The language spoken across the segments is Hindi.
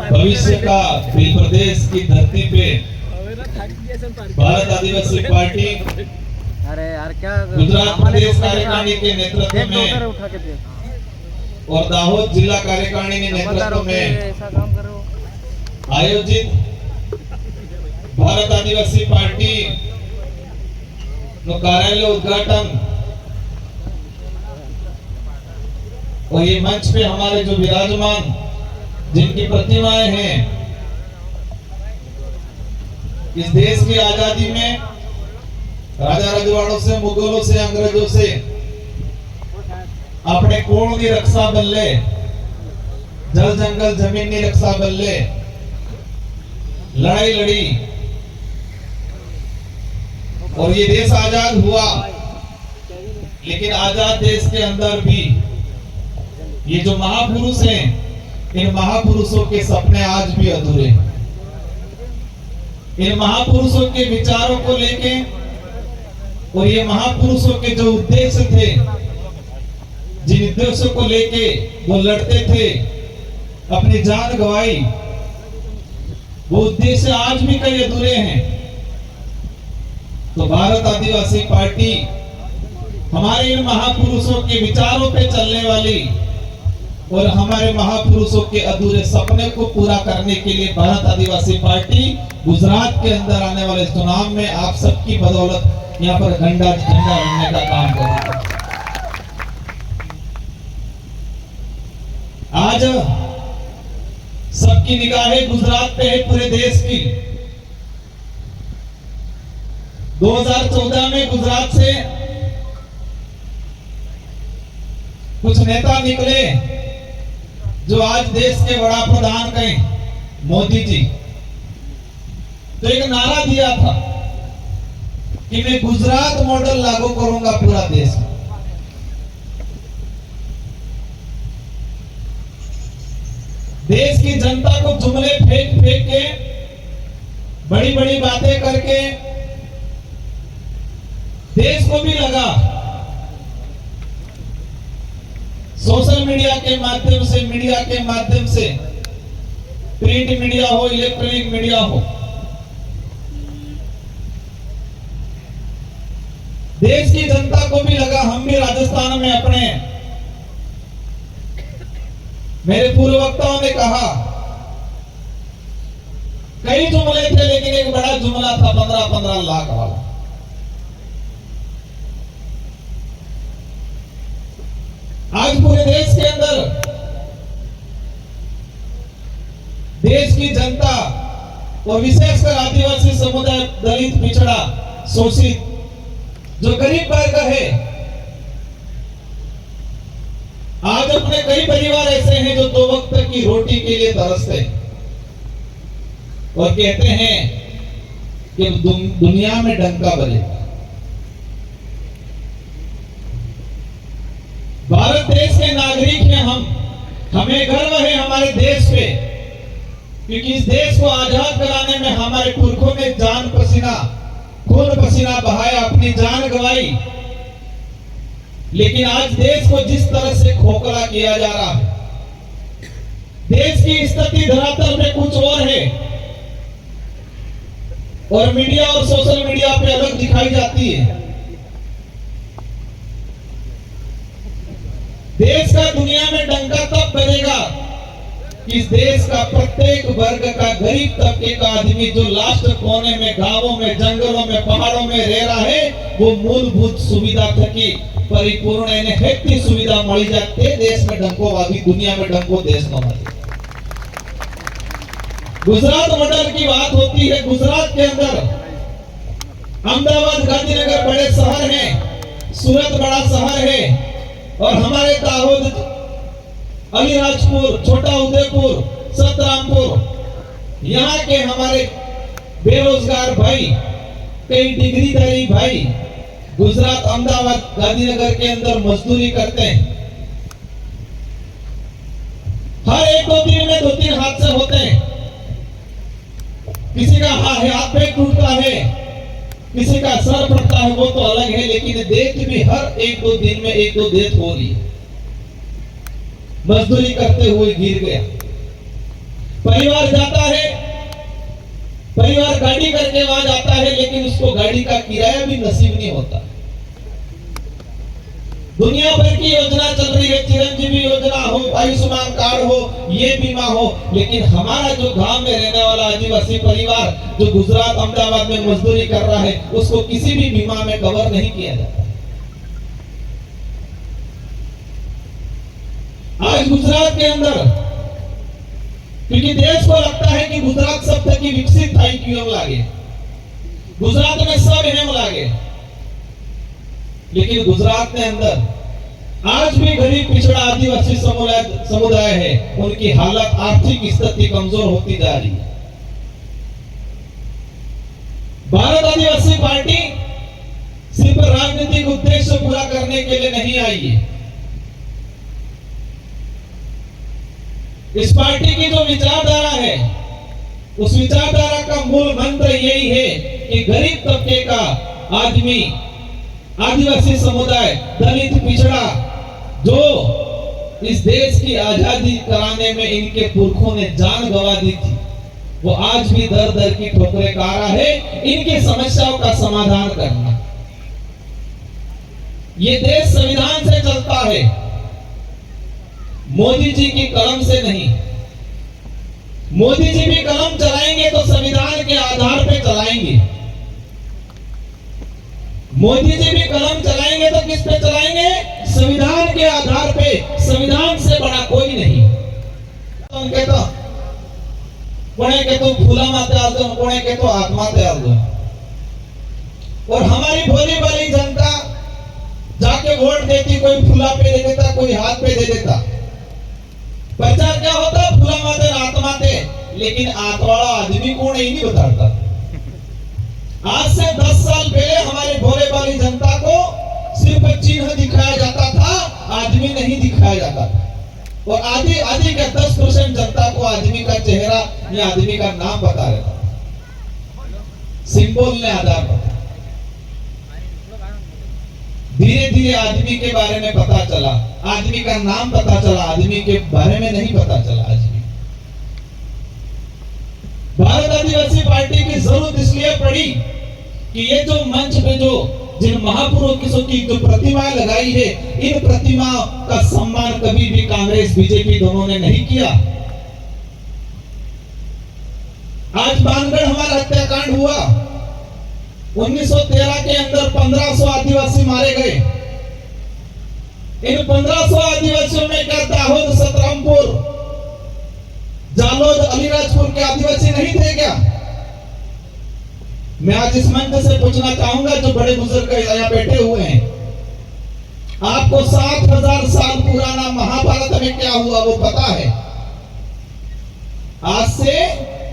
भविष्य का प्रदेश की धरती पे भारत आदिवासी पार्टी अरे यार क्या गुजरात प्रदेश कार्यकारिणी के नेतृत्व में और दाहोद जिला कार्यकारिणी के नेतृत्व में ऐसा काम करो। आयोजित भारत आदिवासी पार्टी नो कार्यालय उद्घाटन और ये मंच पे हमारे जो विराजमान जिनकी प्रतिमाएं हैं, इस देश की आजादी में राजा रजवाड़ों से, मुगलों से, अंग्रेजों से अपने कोण की रक्षा बल्ले, जल जंगल जमीन की रक्षा बल्ले लड़ाई लड़ी और ये देश आजाद हुआ। लेकिन आजाद देश के अंदर भी ये जो महापुरुष हैं, इन महापुरुषों के सपने आज भी अधूरे। इन महापुरुषों के विचारों को लेके और ये महापुरुषों के जो उद्देश्य थे, जिन उद्देश्यों को लेके वो लड़ते थे, अपनी जान गंवाई, वो उद्देश्य आज भी कई अधूरे हैं। तो भारत आदिवासी पार्टी हमारे इन महापुरुषों के विचारों पे चलने वाली और हमारे महापुरुषों के अधूरे सपने को पूरा करने के लिए भारत आदिवासी पार्टी गुजरात के अंदर आने वाले चुनाव में आप सबकी बदौलत यहाँ पर झंडा लड़ने का काम करेगा। आज सबकी निगाहें गुजरात पे है, पूरे देश की। 2014 में गुजरात से कुछ नेता निकले जो आज देश के बड़ा प्रधान कहें, मोदी जी। तो एक नारा दिया था कि मैं गुजरात मॉडल लागू करूंगा पूरा देश में। देश की जनता को जुमले फेंक फेंक के, बड़ी बड़ी बातें करके देश को भी लगा सोशल मीडिया के माध्यम से, मीडिया के माध्यम से, प्रिंट मीडिया हो, इलेक्ट्रॉनिक मीडिया हो, देश की जनता को भी लगा हम भी राजस्थान में अपने, मेरे पूर्व वक्ताओं ने कहा कई जुमले थे, लेकिन एक बड़ा जुमला था 15-15 लाख वाला। आज पूरे देश के अंदर देश की जनता और विशेषकर आदिवासी समुदाय, दलित, पिछड़ा, शोषित, जो गरीब वर्ग है, आज अपने कई परिवार ऐसे हैं जो 2 वक्त की रोटी के लिए तरसते और कहते हैं कि दुनिया में डंका बजे। भारत देश के नागरिक हैं हम, हमें गर्व है हमारे देश पे, क्योंकि इस देश को आजाद कराने में हमारे पुरखों ने जान पसीना, खून पसीना बहाया, अपनी जान गंवाई। लेकिन आज देश को जिस तरह से खोखला किया जा रहा है, देश की स्थिति धरातल में कुछ और है और मीडिया और सोशल मीडिया पे अलग दिखाई जाती है। देश का दुनिया में डंका तब बजेगा कि इस देश का प्रत्येक वर्ग का, गरीब तबके का आदमी जो लास्ट कोने में, गांवों में, जंगलों में, पहाड़ों में रह रहा है, वो मूलभूत सुविधा थकी परिपूर्ण એને હેતી સુવિધા મળી જાય તે દેશ में डंको वागी, दुनिया में डंको देश में वागी। गुजरात मॉडल की बात होती है। गुजरात के अंदर अहमदाबाद, गांधीनगर बड़े शहर हैं, सूरत बड़ा शहर है और हमारे दाहोद, अलीराजपुर, छोटा उदयपुर, सतरामपुर, यहाँ के हमारे बेरोजगार भाई, कई डिग्रीधारी भाई गुजरात, अहमदाबाद, गांधीनगर के अंदर मजदूरी करते हैं। हर 1-2 दिन में 2-3 हादसे होते हैं। किसी का हाथ पैर टूटता है, किसी का सर फटता है, वो तो अलग है, लेकिन डेथ भी हर 1-2 दिन में 1-2 डेथ हो रही है। मजदूरी करते हुए गिर गया। परिवार जाता है, परिवार गाड़ी करके वहां जाता है, लेकिन उसको गाड़ी का किराया भी नसीब नहीं होता। दुनिया भर की योजना चल रही है, चिरंजीवी योजना हो, आयुष्मान कार्ड हो, ये बीमा हो, लेकिन हमारा जो गांव में रहने वाला आदिवासी परिवार जो गुजरात अहमदाबाद में मजदूरी कर रहा है, उसको किसी भी बीमा में कवर नहीं किया जाता। आज गुजरात के अंदर, क्योंकि देश को लगता है कि गुजरात सब थकी विकसित था क्यों लागे, गुजरात में सब हेम लागे, लेकिन गुजरात के अंदर आज भी गरीब पिछड़ा आदिवासी समुदाय है, उनकी हालत आर्थिक स्थिति कमजोर होती जा रही है। भारत आदिवासी पार्टी सिर्फ राजनीतिक उद्देश्य पूरा करने के लिए नहीं आई है। इस पार्टी की जो विचारधारा है, उस विचारधारा का मूल मंत्र यही है कि गरीब तबके का आदमी, आदिवासी समुदाय, दलित पिछड़ा, जो इस देश की आजादी कराने में इनके पुरखों ने जान गंवा दी थी, वो आज भी दर दर की ठोकरें खा रहा है। इनकी समस्याओं का समाधान करना, ये देश संविधान से चलता है, मोदी जी की कलम से नहीं। मोदी जी भी कलम चलाएंगे तो संविधान के आधार पे चलाएंगे। मोदी जी भी कलम चलाएंगे तो किस पे चलाएंगे? संविधान के आधार पे। संविधान से बड़ा कोई नहीं। उनके तो कोने के तो फूला माते आल दो, कोने के तो आत्माते आल दो। और हमारी भोली भाली जनता जाके वोट देती, कोई फूला पे दे देता, कोई हाथ पे दे देता। प्रचार क्या होता? फूला माते आत्माते, लेकिन आत्माड़ा आदमी कौन है नहीं बताता। आज से 10 साल पहले हमारे भोले वाली जनता को सिर्फ चिन्ह दिखाया जाता था, आदमी नहीं दिखाया जाता था। और आदि आदि का 10% जनता को आदमी का चेहरा या आदमी का नाम बता रहता था, सिंबल ने आधार पर। धीरे धीरे आदमी के बारे में पता चला, आदमी का नाम पता चला, आदमी के बारे में नहीं पता चला। आदमी भारत आदिवासी पार्टी की जरूरत इसलिए पड़ी कि ये जो मंच पे जो जिन महापुरुषों की जो प्रतिमाएं लगाई है, इन प्रतिमाओं का सम्मान कभी भी कांग्रेस बीजेपी दोनों ने नहीं किया। आज बानगढ़ हमारा हत्याकांड हुआ, 1913 के अंदर 1500 आदिवासी मारे गए। इन 1500 आदिवासियों में क्या दाहोद, सतरामपुर, जालोद, अलीराजपुर के आदिवासी नहीं थे क्या? मैं आज इस मंच से पूछना चाहूंगा, जो बड़े बुजुर्ग यहाँ बैठे हुए हैं, आपको 7000 साल पुराना महाभारत में क्या हुआ वो पता है? आज से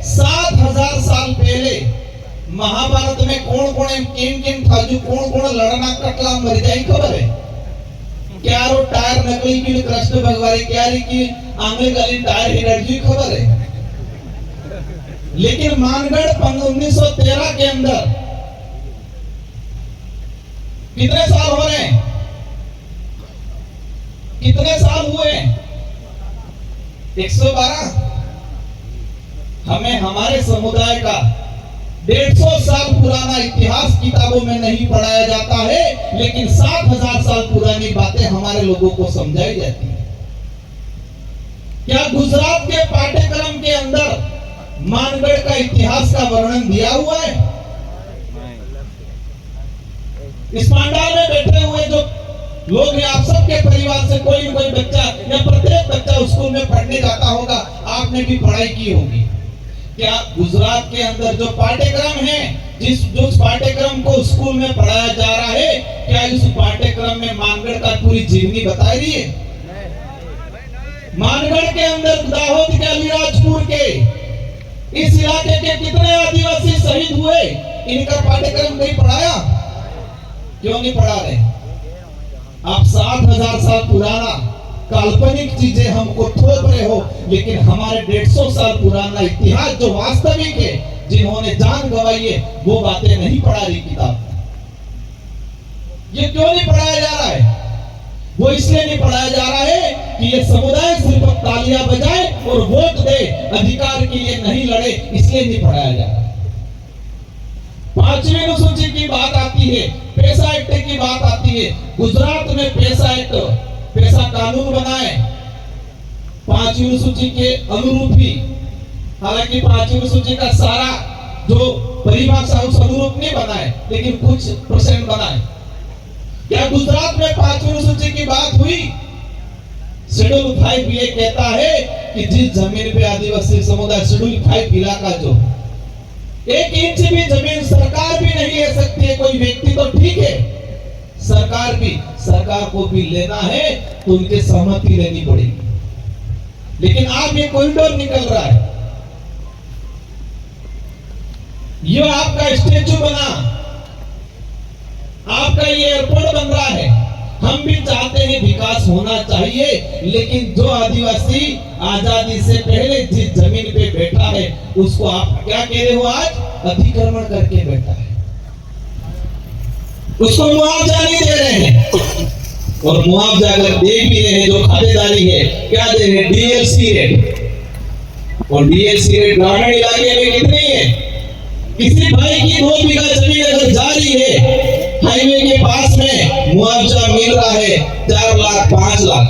7000 साल पहले महाभारत में कौन कौन किन किन था, जो कौन कौन लड़ना कटला मर जाए खबर है? क्या रो टायर नकली की कृष्ण भगवान क्या की आंगली गली टायर एनर्जी खबर है? लेकिन मानगढ़ 1913 के अंदर कितने साल हो रहे हैं? कितने साल हुए? 112। हमें हमारे समुदाय का 150 साल पुराना इतिहास किताबों में नहीं पढ़ाया जाता है, लेकिन 7000 साल पुरानी बातें हमारे लोगों को समझाई जाती है। क्या गुजरात के पाठ्यक्रम के अंदर मानगढ़ का इतिहास का वर्णन दिया हुआ है? इस पंडाल में बैठे हुए जो लोग हैं, आप सबके परिवार से कोई न कोई बच्चा या प्रत्येक बच्चा स्कूल में पढ़ने जाता होगा, आपने भी पढ़ाई की होगी। क्या गुजरात के अंदर जो पाठ्यक्रम है, जो पाठ्यक्रम को स्कूल में पढ़ाया जा रहा है, क्या इस पाठ्यक्रम में मानगढ़ का पूरी जीवनी बताई रही है? मानगढ़ के अंदर दाहोद के, अलीराजपुर के, इस इलाके के कितने आदिवासी शहीद हुए, इनका पाठ्यक्रम नहीं पढ़ाया? क्यों नहीं पढ़ा रहे? आप 7000 साल पुराना काल्पनिक चीजें हमको थोप रहे हो, लेकिन हमारे 150 साल पुराना इतिहास जो वास्तविक है, जिन्होंने जान गंवाई है, वो बातें नहीं पढ़ा रही किताब। ये क्यों नहीं पढ़ाया जा रहा है? वो इसलिए नहीं पढ़ाया जा रहा है कि ये समुदाय सिर्फ तालियां बजाए और वोट दे, अधिकार के लिए नहीं लड़े, इसलिए नहीं पढ़ाया जा रहा। 5वीं अनुसूची की बात आती है, पैसा एक्ट की बात आती है। गुजरात में पैसा एक्ट, पैसा कानून बनाए 5वीं अनुसूची के अनुरूप ही। हालांकि 5वीं अनुसूची का सारा जो परिभाषा उस अनुरूप नहीं बनाए, लेकिन कुछ % बनाए। क्या गुजरात में 5वीं अनुसूची की बात हुई? शेड्यूल 5 ये कहता है कि जिस जमीन पे आदिवासी समुदाय, शेड्यूल 5 इलाका जो 1 इंच भी जमीन सरकार भी नहीं ले सकती है, कोई व्यक्ति तो ठीक है, सरकार को भी लेना है तो उनके सहमति लेनी पड़ेगी। लेकिन आप ये कॉरिडोर निकल रहा है, ये आपका स्टेचू बना, आपका ये एयरपोर्ट बन रहा है। हम भी चाहते हैं विकास होना चाहिए, लेकिन जो आदिवासी आजादी से पहले जिस जमीन पे बैठा है उसको आप क्या कह रहे हो? आज अतिक्रमण करके बैठा है, उसको मुआवजा नहीं दे रहे हैं। और मुआवजा अगर दे भी रहे हैं, जो खातेदारी है, क्या दे रहे हैं? DLC rate. और डीएलसी रेट ग्रामीण इलाके में कितनी है? किसी भाई की 2 बीघा जमीन अगर जा रही है, हाईवे के पास में मुआवजा मिल रहा है 4 लाख 5 लाख।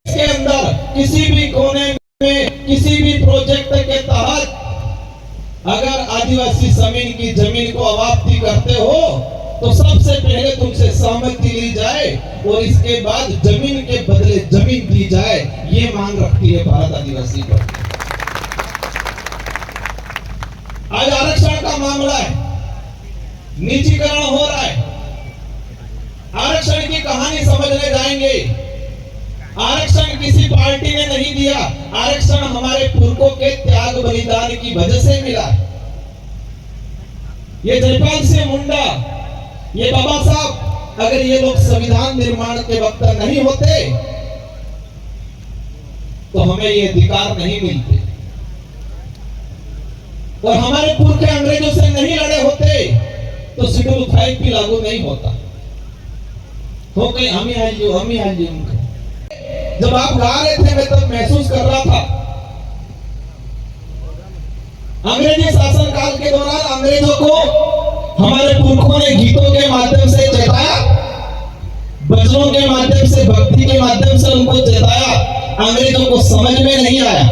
इसके अंदर किसी भी कोने में किसी भी प्रोजेक्ट के तहत अगर आदिवासी जमीन को अवाप्ति करते हो तो सबसे पहले तुमसे सहमति ली जाए और इसके बाद जमीन के बदले जमीन दी जाए, ये मांग रखती है भारत आदिवासी पार्टी। आज आरक्षण का मामला है, निजीकरण हो रहा है। आरक्षण की कहानी समझने जाएंगे। आरक्षण किसी पार्टी ने नहीं दिया, आरक्षण हमारे पुरखों के त्याग बलिदान की वजह से मिला। ये जयपाल सिंह मुंडा, ये बाबा साहब, अगर ये लोग संविधान निर्माण के वक्त नहीं होते तो हमें ये अधिकार नहीं मिलते, और हमारे पुरखे अंग्रेजों से नहीं लड़े होते तो शेड्यूल 5 भी लागू नहीं होता। हो गई हम ही आज जब आप गा रहे थे मैं तब महसूस कर रहा था, अंग्रेजी शासन काल के दौरान अंग्रेजों को हमारे पुरखों ने गीतों के माध्यम से चेताया, भजनों के माध्यम से, भक्ति के माध्यम से उनको चेताया। अंग्रेजों को समझ में नहीं आया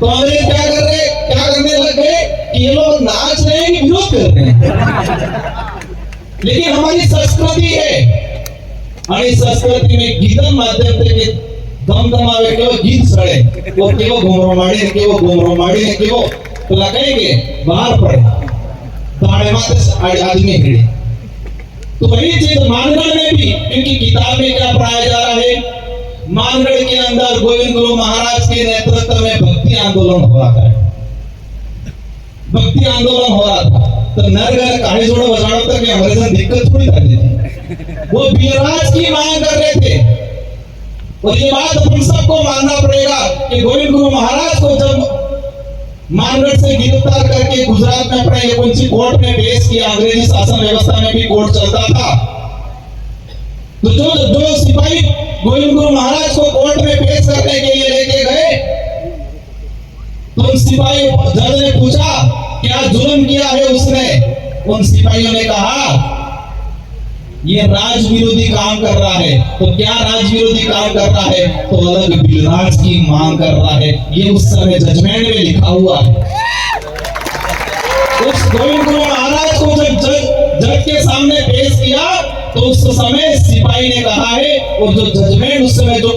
तो अंग्रेज क्या करने लगे कि ये लोग नाच रहे हैं कि विरोध कर रहे हैं। लेकिन हमारी संस्कृति है, हमारी संस्कृति में गीतन माध्यम से दमदमावे के वो गीत सड़े, वो के वो घुमरो माड़ी है कि वो तो लगाएंगे बाहर पड़े दाढ़े माते आदमी हिड़े। तो वही चीज मानगढ़ में भी, क्योंकि किताब में क्या पढ़ाया जा रहा है, मानगढ़ के अंदर गोविंद गुरु महाराज के नेतृत्व में भक्ति आंदोलन हो रहा था। भक्ति आंदोलन हो रहा था तो नरगर कहानी जोड़ो बजाड़ो तक अंग्रेजन दिक्कत थोड़ी करती थी, वो बिलराज की मांग कर रहे थे। और ये बात हम सबको मानना पड़ेगा कि गोविंद गुरु महाराज को जब मानगढ़ से गिरफ्तार करके गुजरात में अपने एक कोर्ट में पेश किया, अंग्रेजी शासन व्यवस्था में भी कोर्ट चलता था, तो जो सिपाही गोविंद गुरु महाराज को कोर्ट में पेश करने के लिए लेके गए तो उन सिपाही जज ने पूछा क्या जुल्म किया है उसने। उन सिपाहियों ने कहा ये राज विरोधी काम कर रहा है। तो क्या राज विरोधी काम कर रहा है? तो अलग बिलराज की मांग कर रहा है। ये उस समय जजमेंट में लिखा हुआ है। उस गोविंद गुरु महाराज को जब जज के सामने पेश किया तो उस समय सिपाही ने कहा है, और जो जजमेंट उस समय जो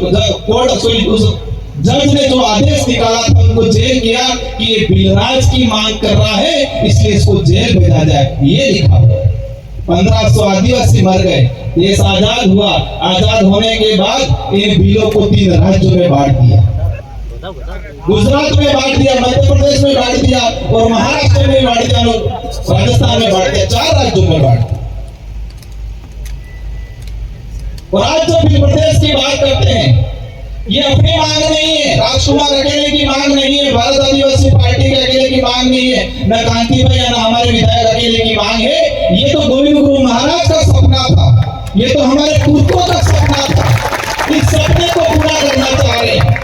कोर्ट जज ने जो आदेश निकाला था उनको जेल किया कि ये बिलराज की मांग कर रहा है इसलिए इसको जेल भेजा जाए, ये लिखा हुआ। 1500 आदिवासी मर गए, देश आजाद हुआ। आजाद होने के बाद इन बिलों को 3 राज्यों में बांट दिया, गुजरात में बांट दिया, मध्य प्रदेश में बांट दिया और महाराष्ट्र में बांट दिया, राजस्थान में बांट दिया, 4 राज्यों में बांट दिया। और आज जब फिर प्रदेश की बात करते हैं, ये अपनी मांग नहीं है, राजकुमार अकेले की मांग नहीं है, भारत आदिवासी पार्टी के अकेले की मांग नहीं है, न कांति भाई या न हमारे विधायक अकेले की मांग है। ये तो गोविंद गुरु महाराज का सपना था, ये तो हमारे पूर्वजों का सपना था। इस सपने को पूरा करना चाह रहे हैं।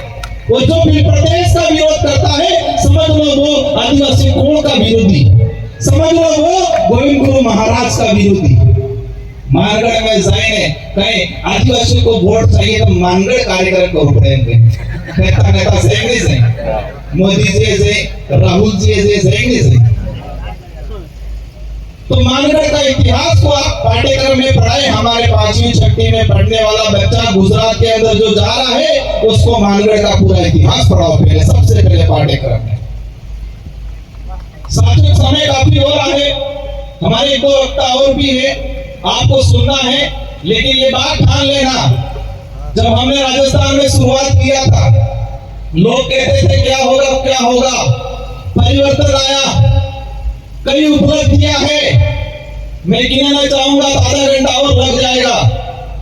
वो जो भी प्रदेश का विरोध करता है, समझ लो वो आदिवासी कोण का विरोधी, समझ लो वो गोविंद गुरु महाराज का विरोधी। मानगढ़ में जाए कहे आदिवासी को वोट चाहिए तो मानगढ़ कार्यक्रम को पड़ेंगे नेता नेता सेंगे से मोदी जी से राहुल जी से सेंगे से। तो मानगढ़ का इतिहास को आप पाठ्यक्रम में पढ़ाए। हमारे 5वीं 6वीं में पढ़ने वाला बच्चा गुजरात के अंदर जो जा रहा है उसको मानगढ़ का पूरा इतिहास पढ़ाओ पहले, सबसे पहले पाठ्यक्रम में। साथियों समय काफी हो रहा है, हमारे 2 वक्ता और भी है, आपको सुनना है, लेकिन ये बात ठान लेना, जब हमने राजस्थान में शुरुआत किया था लोग कहते थे क्या होगा, परिवर्तन आया, कई उपलब्धियां हैं, मैं गिनाना चाहूंगा तो आधा घंटा और लग जाएगा,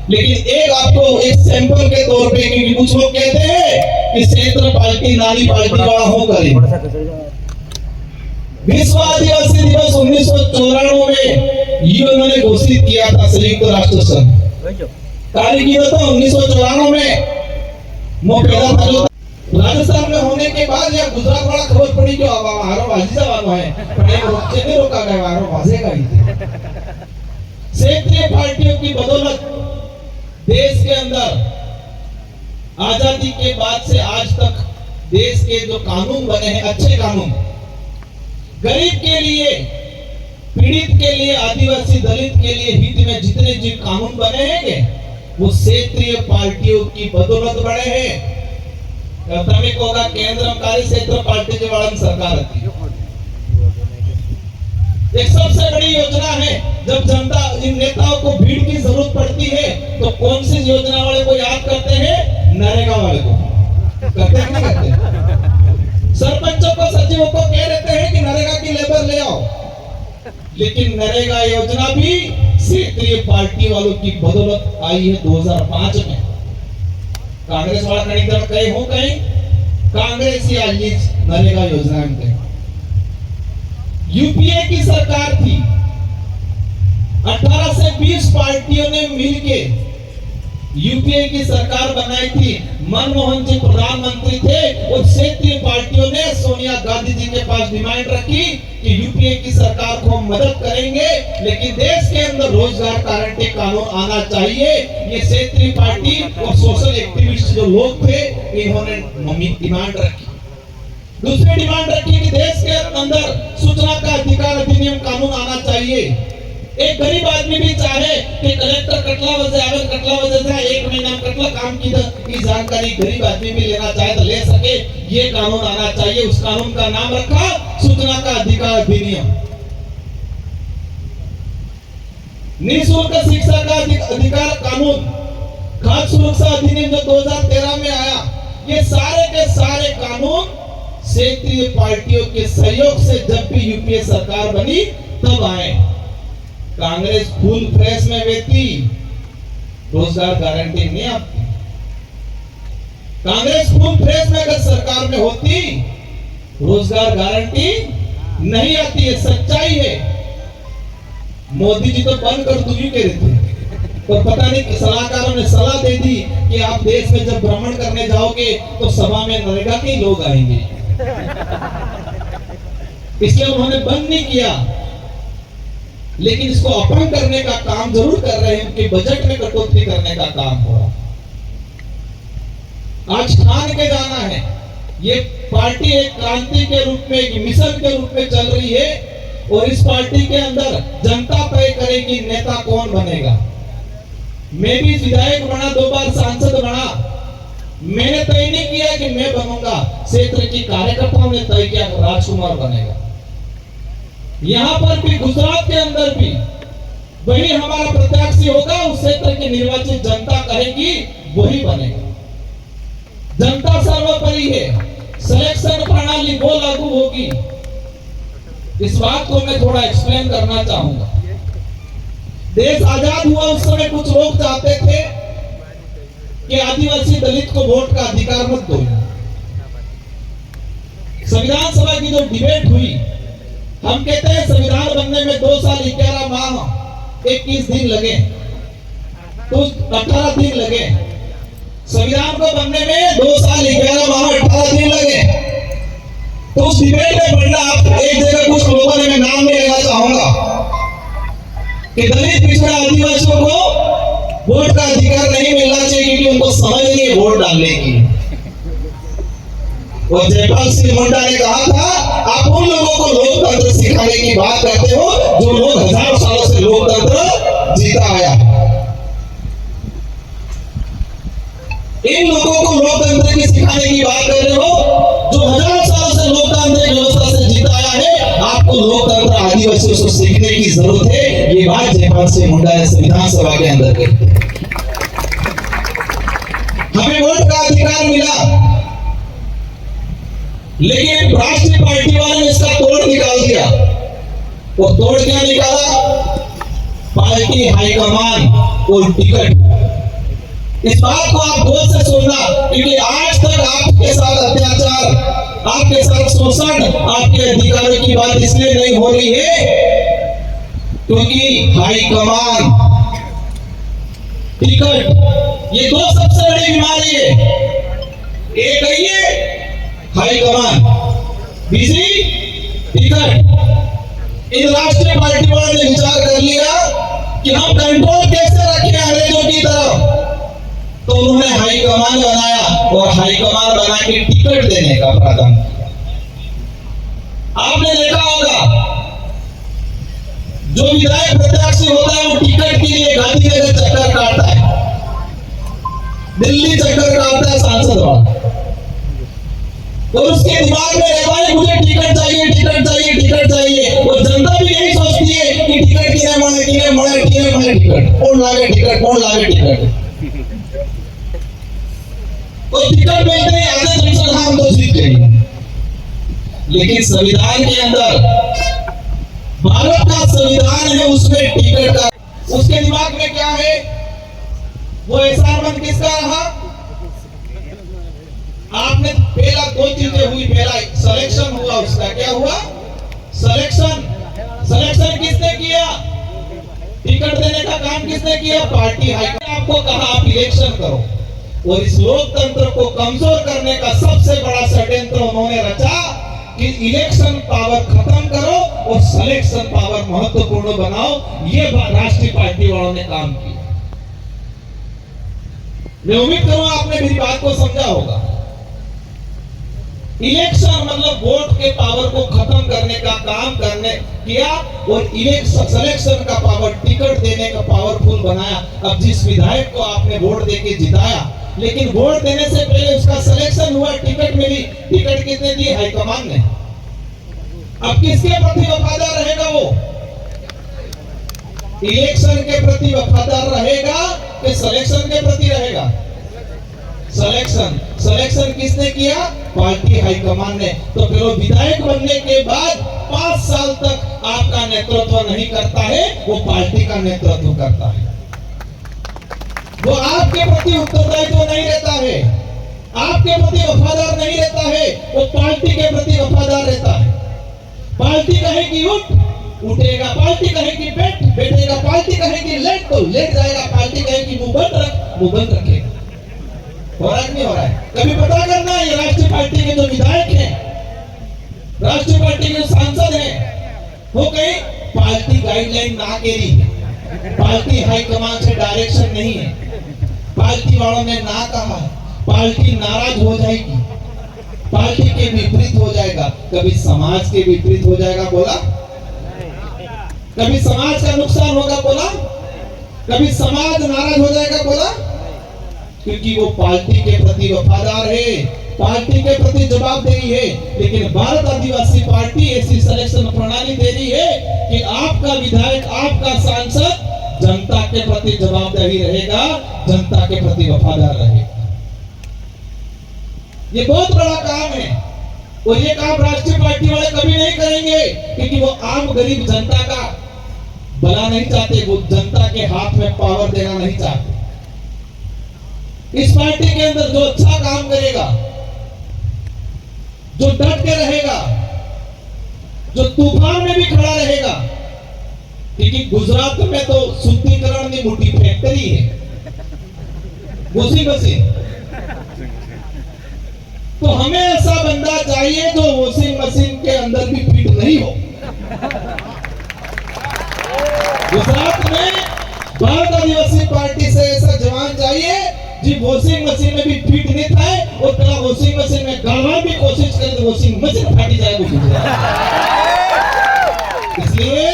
लेकिन एक आपको एक सैंपल के तौर पे, क्योंकि कुछ लोग कहते हैं कि क्षेत्र पार्टी नाली पार्टी वाला हो करे। विश्व आदिवासी दिवस 1994 में यूएन ने घोषित किया था, संयुक्त राष्ट्र संघ कार्य किया था 1994 में। मो पैदा था जो राजस्थान में होने के बाद या गुजरात वाला खबर पड़ी जो आरो वाजिजा वालो है, पर एक रोचे ने रोका गया, आरो वाजेगा ही। क्षेत्रीय पार्टियों की बदौलत देश के अंदर आजादी के बाद से आज तक देश के जो कानून बने हैं, अच्छे कानून, गरीब के लिए, पीड़ित के लिए, आदिवासी दलित के लिए हित में जितने जो कानून बने हैं वो क्षेत्रीय पार्टियों की बदौलत बने हैं। प्राथमिक होगा केंद्र कार्य क्षेत्र पार्टी के वाला सरकार थी। एक सबसे बड़ी योजना है, जब जनता इन नेताओं को भीड़ की जरूरत पड़ती है तो कौन सी योजना वाले को याद करते हैं? नरेगा वाले को। करते हैं नहीं करते? सरपंचों को, सचिवों को कह देते हैं कि नरेगा की लेबर ले आओ, लेकिन नरेगा योजना भी क्षेत्रीय पार्टी वालों की बदौलत आई है 2005 में। कांग्रेस वाला कहीं हो कहीं कांग्रेस ही आई नरेगा योजना में। यूपीए की सरकार थी, 18 से 20 पार्टियों ने मिलके यूपीए की सरकार बनाई थी। मनमोहन जी प्रधानमंत्री थे और क्षेत्रीय पार्टियों ने सोनिया गांधी जी के पास डिमांड रखी कि यूपीए की सरकार को हम मदद करेंगे, लेकिन देश के अंदर रोजगार गारंटी कानून आना चाहिए। ये क्षेत्रीय पार्टी और सोशल एक्टिविस्ट जो लोग थे इन्होंने डिमांड रखी। दूसरी डिमांड रखी कि देश के अंदर सूचना का अधिकार अधिनियम कानून आना चाहिए। एक गरीब आदमी भी चाहे कि कलेक्टर कटला वजह आवे, कटला वजह से 1 महीना में कटला काम की जानकारी गरीब आदमी भी लेना चाहे तो ले सके, ये कानून आना चाहिए। उस कानून का नाम रखा सूचना का अधिकार अधिनियम। निःशुल्क शिक्षा का अधिकार कानून, खाद्य सुरक्षा अधिनियम जो 2013 में आया, ये सारे के सारे कानून क्षेत्रीय पार्टियों के सहयोग से जब भी यूपीए सरकार बनी तब आए। कांग्रेस फुल फ्रेश में बेटी रोजगार गारंटी नहीं आती। कांग्रेस फुल फ्रेश में अगर सरकार में होती रोजगार गारंटी नहीं आती है, सच्चाई है। मोदी जी तो बंद कर दू ही कह रहे थे, तो पता नहीं सलाहकारों ने सलाह दे दी कि आप देश में जब भ्रमण करने जाओगे तो सभा में नरेगा के लोग आएंगे, इसलिए उन्होंने बंद नहीं किया। लेकिन इसको अपंग करने का काम जरूर कर रहे हैं कि बजट में कटौती करने का काम हो रहा। आज ठान के जाना है, ये पार्टी एक क्रांति के रूप में, एक मिशन के रूप में चल रही है और इस पार्टी के अंदर जनता तय करेगी नेता कौन बनेगा। मैं भी विधायक बना, 2 बार सांसद बना, मैंने तय नहीं किया कि मैं बनूंगा, क्षेत्र की कार्यकर्ताओं ने तय किया राजकुमार बनेगा। यहां पर भी गुजरात के अंदर भी वही हमारा प्रत्याशी होगा, उस क्षेत्र की निर्वाचित जनता कहेगी वही बनेगा। जनता सर्वोपरि है, सिलेक्शन प्रणाली वो लागू होगी। इस बात को मैं थोड़ा एक्सप्लेन करना चाहूंगा। देश आजाद हुआ उस समय कुछ लोग चाहते थे कि आदिवासी दलित को वोट का अधिकार मत दो। संविधान सभा की जो डिबेट हुई हम कहते हैं संविधान बनने में 2 साल 11 माह 21 दिन लगे, तो 18 दिन लगे। संविधान को बनने में 2 साल 11 माह 18 दिन लगे। तो उस डिबेट में बढ़ना, आप एक जगह कुछ लोगों ने, मैं नाम नहीं लेना चाहूंगा, कि दलित पिछड़ा आदिवासियों को वोट का अधिकार नहीं मिलना चाहिए क्योंकि उनको समझ नहीं है वोट डालने की। और जयपाल सिंह मुंडा ने कहा था, आप उन लोगों को लोकतंत्र सिखाने की बात करते हो जो लोग हजारों सालों से लोकतंत्र जीता आया। इन लोगों को लोकतंत्र की सिखाने की बात कर रहे हो जो हजारों सालों से लोकतांत्रिक व्यवस्था से जीता आया है। आपको लोकतंत्र आदिवासियों से सीखने की जरूरत है। ये बात जयपाल सिंह मुंडा ने संविधान सभा के अंदर कही। हमें वोट का अधिकार मिला, लेकिन राष्ट्रीय पार्टी वालों ने इसका तोड़ निकाल दिया। वो तोड़ क्या निकाला? पार्टी हाईकमान और टिकट। इस बात को आप गौर से सुनना, क्योंकि आज तक आपके साथ अत्याचार, आपके साथ शोषण, आपके अधिकारों की बात इसलिए नहीं हो रही है क्योंकि हाईकमान, टिकट, ये 2 सबसे बड़ी बीमारी है। एक है ये हाईकमान, दूसरी टिकट। इन राष्ट्रीय पार्टी वालों ने विचार कर लिया कि हम कंट्रोल कैसे रखें अंग्रेजों की तरफ, तो उन्होंने हाईकमान बनाया और हाईकमान बना के टिकट देने का प्रावधान किया। आपने देखा होगा जो विधायक प्रत्याशी होता है वो टिकट के लिए गांधीनगर चक्कर काटता है, दिल्ली चक्कर काटता है सांसद वाला, और उसके दिमाग में रहता है मुझे टिकट चाहिए, टिकट चाहिए, टिकट चाहिए। और जनता भी यही सोचती है कि टिकट किने मांगे टिकट, कौन लागे टिकट, कौन लागे टिकट। तो टिकट मिलते ही आधे जनता हम तो जीत गए। लेकिन संविधान के अंदर, भारत का संविधान है, उसमें टिकट का, उसके दिमाग में क्या है? वो एहसान मंद किसका रहा? आपने पहला 2 चीजें हुई। पहला सिलेक्शन हुआ, उसका क्या हुआ? सिलेक्शन किसने किया? टिकट देने का काम किसने किया? Party high command. आपको कहा आप इलेक्शन करो, और इस लोकतंत्र को कमजोर करने का सबसे बड़ा षड्यंत्र उन्होंने रचा कि इलेक्शन पावर खत्म करो और सिलेक्शन पावर महत्वपूर्ण बनाओ। ये राष्ट्रीय पार्टी वालों ने काम किया। मैं उम्मीद करूं आपने मेरी बात को समझा होगा। इलेक्शन मतलब वोट के पावर को खत्म करने का काम करने किया, और इलेक्शन सिलेक्शन का पावर, टिकट देने का पावरफुल बनाया। अब जिस विधायक को आपने वोट देके जिताया, लेकिन वोट देने से पहले उसका सिलेक्शन हुआ, टिकट मिली, टिकट किसने दी? हाईकमान ने। अब किसके प्रति वफादार रहेगा वो? इलेक्शन के प्रति वफादार रहेगा कि सिलेक्शन के प्रति रहेगा? सिलेक्शन किसने किया? पार्टी हाईकमान ने। तो फिर वो विधायक बनने के बाद 5 साल तक आपका नेतृत्व नहीं करता है, वो पार्टी का नेतृत्व करता है। वो आपके प्रति उत्तरदायित्व नहीं रहता है, आपके प्रति वफादार नहीं रहता है, वो पार्टी के प्रति वफादार रहता है। पार्टी कहेगी उठ, उठेगा। पार्टी कहेगी बैठ, बैठेगा। पार्टी कहेगी लेट, तो लेट जाएगा। पार्टी कहेगी मुंह बंद रख, मुंह बंद रखेगा। हो रहा है नहीं हो रहा है? कभी पता करना है, राष्ट्रीय पार्टी के जो विधायक हैं, राष्ट्रीय पार्टी के जो सांसद हैं, वो कहीं पार्टी गाइडलाइन ना केरी, पार्टी हाईकमान से डायरेक्शन नहीं है, पार्टी वालों ने ना कहा, पार्टी नाराज हो जाएगी, पार्टी के विपरीत हो जाएगा। कभी समाज के विपरीत हो जाएगा बोला, कभी समाज का नुकसान होगा बोला, कभी समाज नाराज हो जाएगा बोला, क्योंकि वो पार्टी के प्रति वफादार है, पार्टी के प्रति जवाबदेही है। लेकिन भारत आदिवासी पार्टी ऐसी सिलेक्शन प्रणाली दे रही है कि आपका विधायक, आपका सांसद जनता के प्रति जवाबदेही रहेगा, जनता के प्रति वफादार रहेगा। ये बहुत बड़ा काम है, और ये काम राष्ट्रीय पार्टी वाले कभी नहीं करेंगे, क्योंकि वो आम गरीब जनता का भला नहीं चाहते, वो जनता के हाथ में पावर देना नहीं चाहते। इस पार्टी के अंदर जो अच्छा काम करेगा, जो डट के रहेगा, जो तूफान में भी खड़ा रहेगा, क्योंकि गुजरात में तो शुद्धिकरण की मोटी फैक्ट्री है वॉशिंग मशीन। तो हमें ऐसा बंदा चाहिए जो वॉशिंग मशीन के अंदर भी फिट नहीं हो। गुजरात में भारत आदिवासी पार्टी से ऐसा जवान चाहिए जी वॉशिंग मशीन में भी फिट नहीं था और पहला वॉशिंग मशीन में गालवा भी कोशिश करे तो वॉशिंग मशीन फाटी जाएगी। इसलिए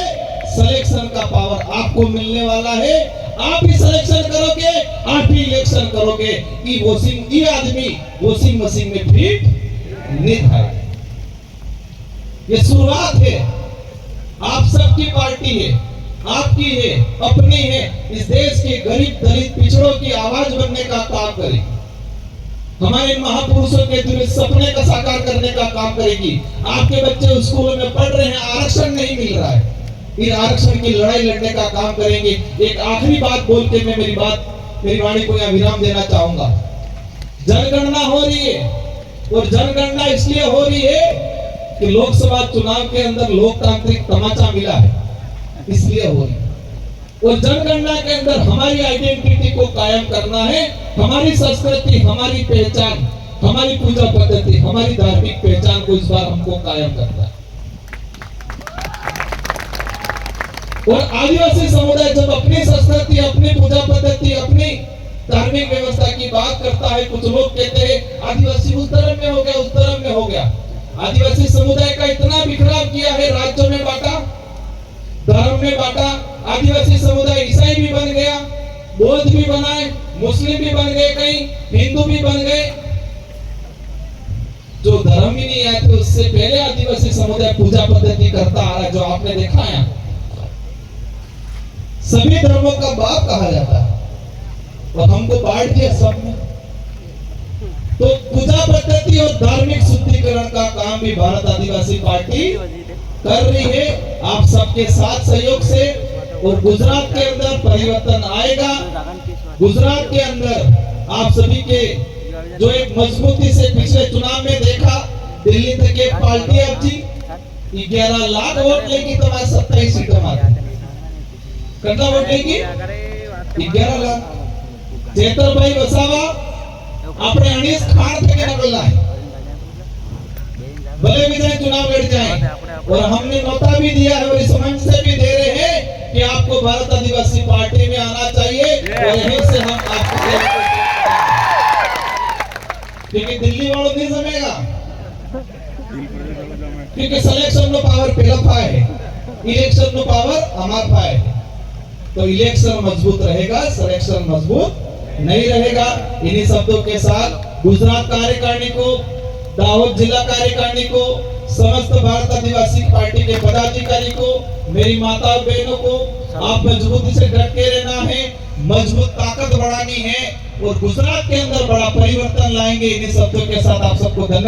सिलेक्शन का पावर आपको मिलने वाला है। आप ही सिलेक्शन करोगे, आप ही इलेक्शन करोगे कि ये आदमी वॉशिंग मशीन में फिट नहीं था। ये शुरुआत है, आप सबकी पार्टी है, आपकी है, अपनी है। इस देश के गरीब दलित पिछड़ों की आवाज बनने का काम करेगी, हमारे महापुरुषों के दिल सपने का साकार करने का काम करेगी। आपके बच्चे स्कूलों में पढ़ रहे हैं, आरक्षण नहीं मिल रहा है, इन आरक्षण की लड़ाई लड़ने का काम करेंगे। एक आखिरी बात बोल के मैं मेरी वाणी को यहाँ विराम देना चाहूंगा। जनगणना हो रही है और जनगणना इसलिए हो रही है कि लोकसभा चुनाव के अंदर लोकतांत्रिक तमाचा मिला है, इसलिए हो रही है। और जनगणना के अंदर हमारी आइडेंटिटी को कायम करना है, हमारी संस्कृति, हमारी पहचान, हमारी पूजा पद्धति, हमारी धार्मिक पहचान को इस बार हमको कायम करना है। और आदिवासी समुदाय जब अपनी संस्कृति, अपनी पूजा पद्धति, अपनी धार्मिक व्यवस्था की बात करता है, कुछ लोग कहते हैं आदिवासी उस धर्म में हो गया, उस धर्म में हो गया। आदिवासी समुदाय का इतना बिखराव किया है, राज्यों में बांटा, धर्म में बांटा। आदिवासी समुदाय ईसाई भी बन गया, बौद्ध भी बनाए, मुस्लिम भी बन गए, कई हिंदू भी बन गए। जो धर्म ही नहीं आए थे उससे पहले आदिवासी समुदाय पूजा पद्धति करता आ रहा है, जो आपने देखा है। सभी धर्मों का बाप कहा जाता है और हमको बांट दिया सब में। तो पूजा पद्धति और धार्मिक शुद्धिकरण का काम भी भारत आदिवासी पार्टी कर रही है, आप सबके साथ सहयोग से। और गुजरात के अंदर परिवर्तन आएगा। गुजरात के अंदर आप सभी के जो एक मजबूती से पिछले चुनाव में देखा, दिल्ली तक एक पार्टी अब जी 11 लाख वोट लेगी, तुम्हारे 27 सीटों में कितना वोट लेगी? 11 लाख। चेतर भाई वसावा अपने अनीस खान थे ना बोला है, भले भी जाए चुनाव लड़ जाए। और हमने न्योता भी दिया है और इस मंच से भी दे रहे हैं कि आपको भारत आदिवासी पार्टी में आना चाहिए और यहीं से हम आपको, क्योंकि दिल्ली वालों नहीं जमेगा, क्योंकि सिलेक्शन नो पावर पेलफा है, इलेक्शन नो पावर हमार पाए। तो इलेक्शन मजबूत रहेगा, सिलेक्शन मजबूत नहीं रहेगा। इन्हीं शब्दों के साथ गुजरात कार्यकारिणी को, दाहोद जिला कार्यकारिणी को, समस्त भारत आदिवासी पार्टी के पदाधिकारी को, मेरी माता बहनों को, आप मजबूती से डट के रहना है, मजबूत ताकत बढ़ानी है और गुजरात के अंदर बड़ा परिवर्तन लाएंगे। इन्हीं शब्दों के साथ आप सबको धन्यवाद।